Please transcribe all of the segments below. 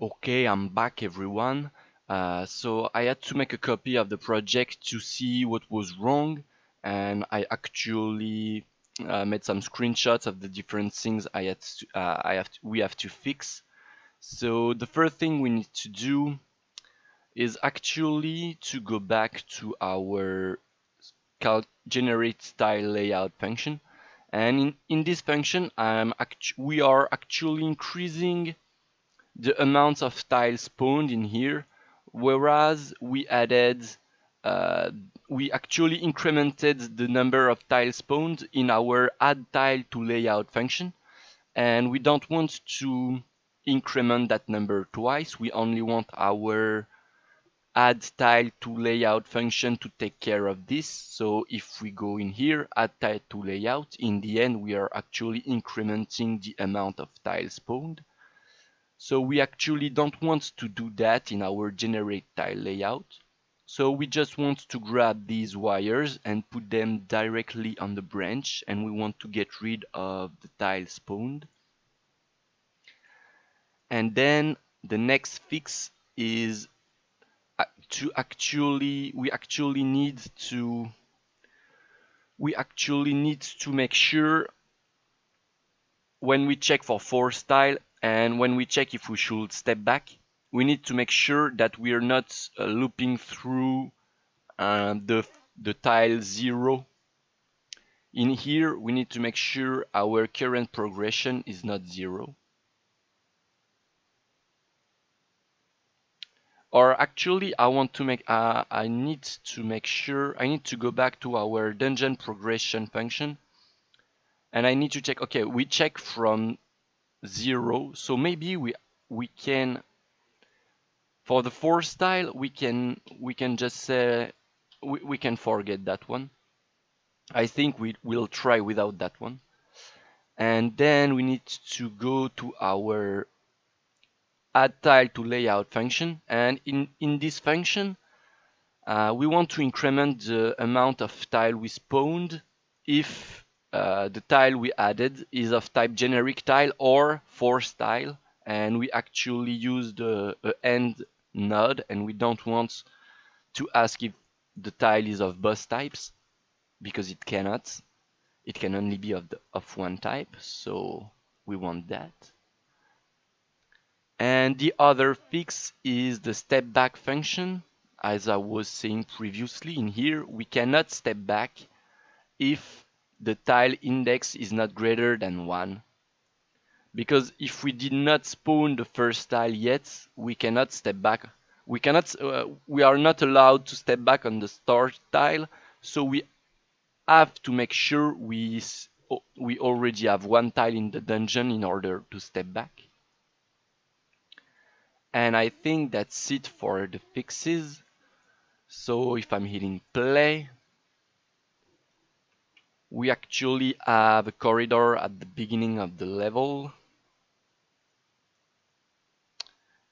Okay, I'm back everyone. So I had to make a copy of the project to see what was wrong, and I actually made some screenshots of the different things we have to fix. So the first thing we need to do is actually to go back to our generate style layout function, and in this function we are actually increasing the amount of tiles spawned in here, whereas we actually incremented the number of tiles spawned in our add tile to layout function, and we don't want to increment that number twice. We only want our add tile to layout function to take care of this. So if we go in here, add tile to layout, in the end we are actually incrementing the amount of tiles spawned. So we actually don't want to do that in our generate tile layout. So we just want to grab these wires and put them directly on the branch, and we want to get rid of the tile spawned. And then the next fix is we actually need to make sure when we check for force tile and when we check if we should step back, we need to make sure that we are not looping through the tile 0. In here, we need to make sure our current progression is not 0. Or actually, I need to go back to our dungeon progression function, and I need to check. Okay, we check from 0, so maybe we can, for the force tile, we can just say we can forget that one. I think we'll try without that one. And then we need to go to our add tile to layout function, and in this function we want to increment the amount of tile we spawned if the tile we added is of type generic tile or force tile, and we actually use the end node, and we don't want to ask if the tile is of both types, because it cannot. It can only be of one type, so we want that. And the other fix is the step back function. As I was saying previously, in here we cannot step back if the tile index is not greater than 1. Because if we did not spawn the first tile yet, we cannot step back. We are not allowed to step back on the start tile, so we have to make sure we already have one tile in the dungeon in order to step back. And I think that's it for the fixes. So if I'm hitting play, we actually have a corridor at the beginning of the level.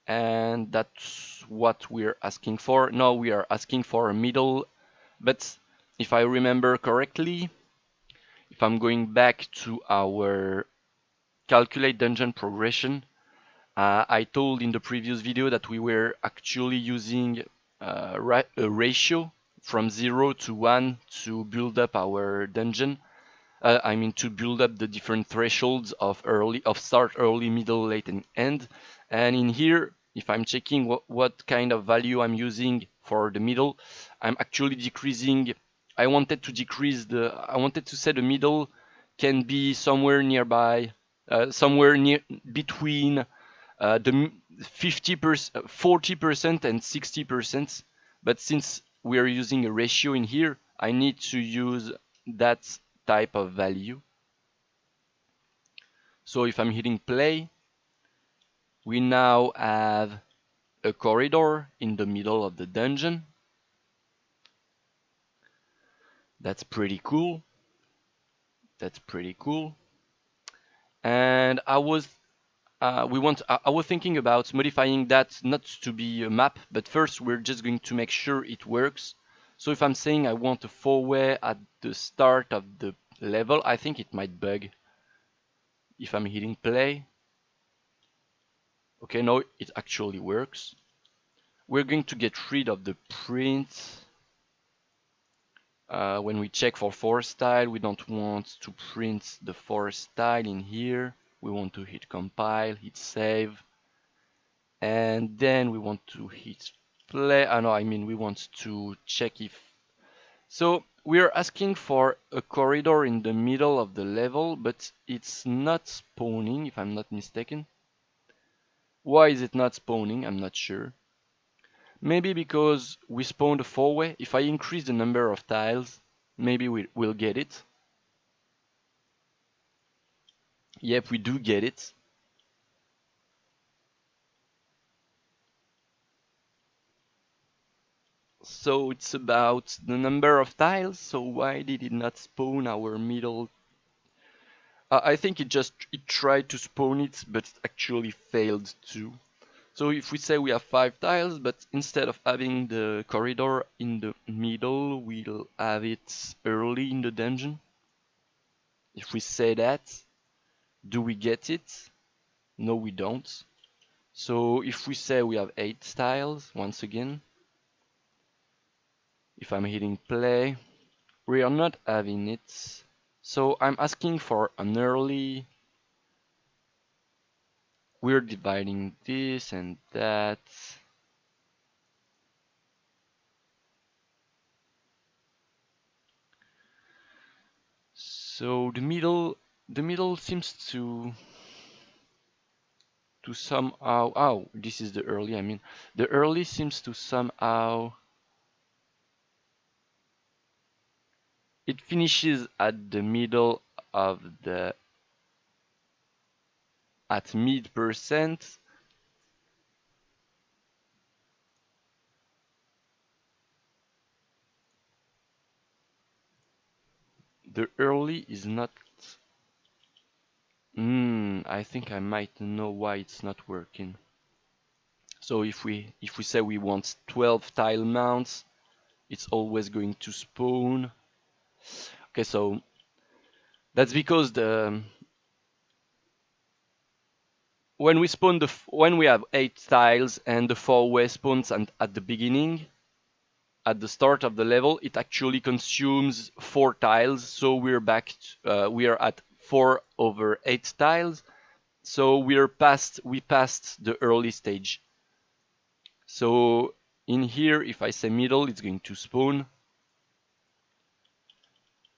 And that's what we're asking for. Now we are asking for a middle, but if I remember correctly, if I'm going back to our calculate dungeon progression, I told in the previous video that we were actually using a ratio from 0 to 1 to build up our dungeon. To build up the different thresholds of start, early, middle, late, and end. And in here, if I'm checking what kind of value I'm using for the middle, I'm actually decreasing. I wanted to say the middle can be somewhere nearby, between the 50%, 40% and 60%. But since we are using a ratio in here, I need to use that type of value. So if I'm hitting play, we now have a corridor in the middle of the dungeon. That's pretty cool. That's pretty cool. And I was thinking about modifying that not to be a map, but first we're just going to make sure it works. So if I'm saying I want a 4-way at the start of the level, I think it might bug. If I'm hitting play, Okay, now it actually works. We're going to get rid of the print. When we check for force style, we don't want to print the force style in here. We want to hit compile, hit save, and then we want to hit play. No, I mean we want to check if. So we're asking for a corridor in the middle of the level, but it's not spawning, if I'm not mistaken. Why is it not spawning? I'm not sure. Maybe because we spawned a four-way. If I increase the number of tiles, maybe we'll get it. Yep, we do get it. So it's about the number of tiles. So why did it not spawn our middle? I think it tried to spawn it, but it actually failed to. So if we say we have 5 tiles, but instead of having the corridor in the middle, we'll have it early in the dungeon. If we say that, do we get it? No, we don't. So if we say we have 8 tiles, once again, if I'm hitting play, we are not having it. So I'm asking for an early. We're dividing this and that. So the middle seems to somehow. Oh, this is the early. I mean, the early seems to somehow. It finishes at the middle of the at mid%. The early is not. I think I might know why it's not working. So if we say we want 12 tile mounts, it's always going to spawn. Okay, so that's because the when we spawn when we have 8 tiles and the 4-way spawns at the beginning, at the start of the level, it actually consumes 4 tiles. So we're back. We are at 4/8 tiles. So we passed the early stage. So in here, if I say middle, it's going to spawn.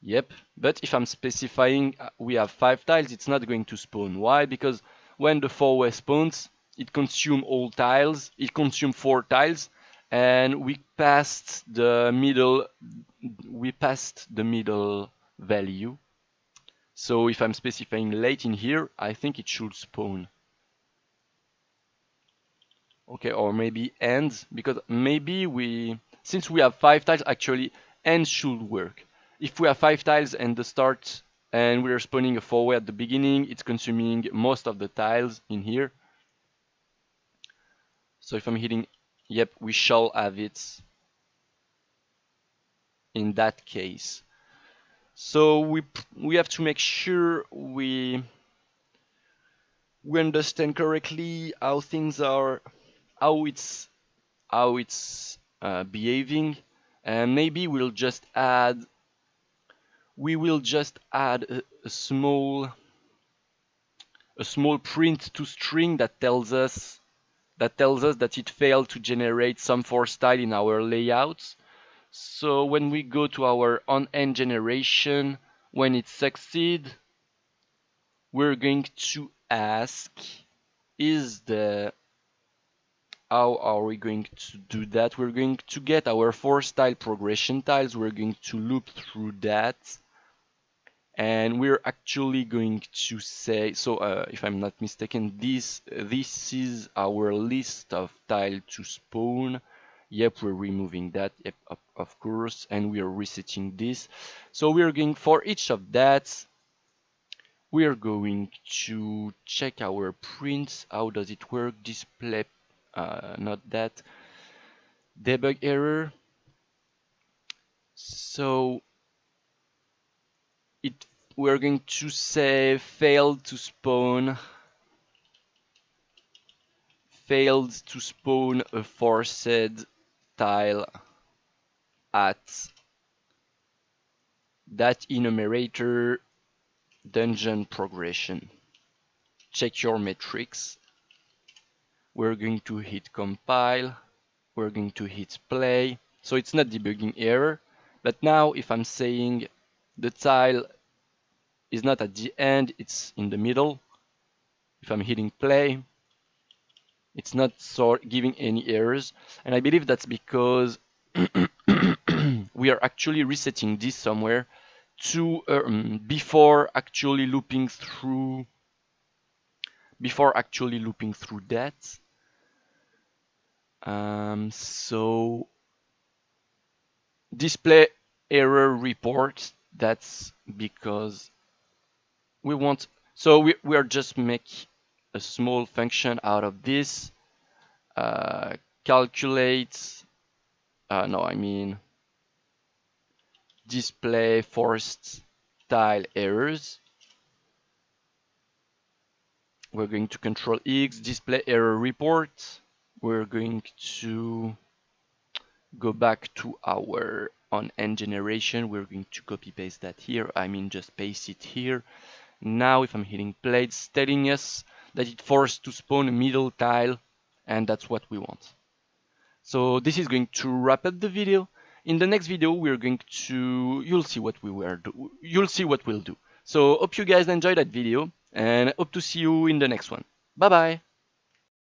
Yep, but if I'm specifying we have 5 tiles, it's not going to spawn. Why? Because when the 4-way spawns, it consumes all tiles, it consumes 4 tiles, and we passed the middle value. So if I'm specifying late in here, I think it should spawn. Okay, or maybe end, because maybe since we have 5 tiles, actually end should work. If we have 5 tiles and the start and we are spawning a 4-way at the beginning, it's consuming most of the tiles in here. So if I'm hitting, yep, we shall have it in that case. So we have to make sure we understand correctly how things are, how it's behaving, and maybe we will just add a small print to string that tells us that it failed to generate some force style in our layouts. So when we go to our on-end generation, when it succeeds, we're going to ask, how are we going to do that? We're going to get our force style progression tiles. We're going to loop through that. And we're actually going to say, so if I'm not mistaken, this is our list of tile to spawn. Yep, we're removing that, yep, of course, and we are resetting this. So we're going for each of that. We are going to check our prints. How does it work? Display, not that. Debug error. So we're going to say failed to spawn failed to spawn a forced tile at that enumerator dungeon progression. Check your metrics. We're going to hit compile. We're going to hit play. So it's not debugging error. But now if I'm saying the tile is not at the end, it's in the middle. If I'm hitting play, it's not giving any errors. And I believe that's because we are actually resetting this somewhere to before actually looping through that. So display error report, that's because we want, so we are just make a small function out of this, calculate, no, I mean display forced tile errors. We're going to control X, display error report. We're going to go back to our on-end generation. We're going to copy paste that here. I mean, just paste it here. Now, if I'm hitting play, it's telling us that it forced to spawn a middle tile, and that's what we want. So this is going to wrap up the video. In the next video, we're going to, you'll see what we'll do. So hope you guys enjoyed that video, and hope to see you in the next one. Bye bye.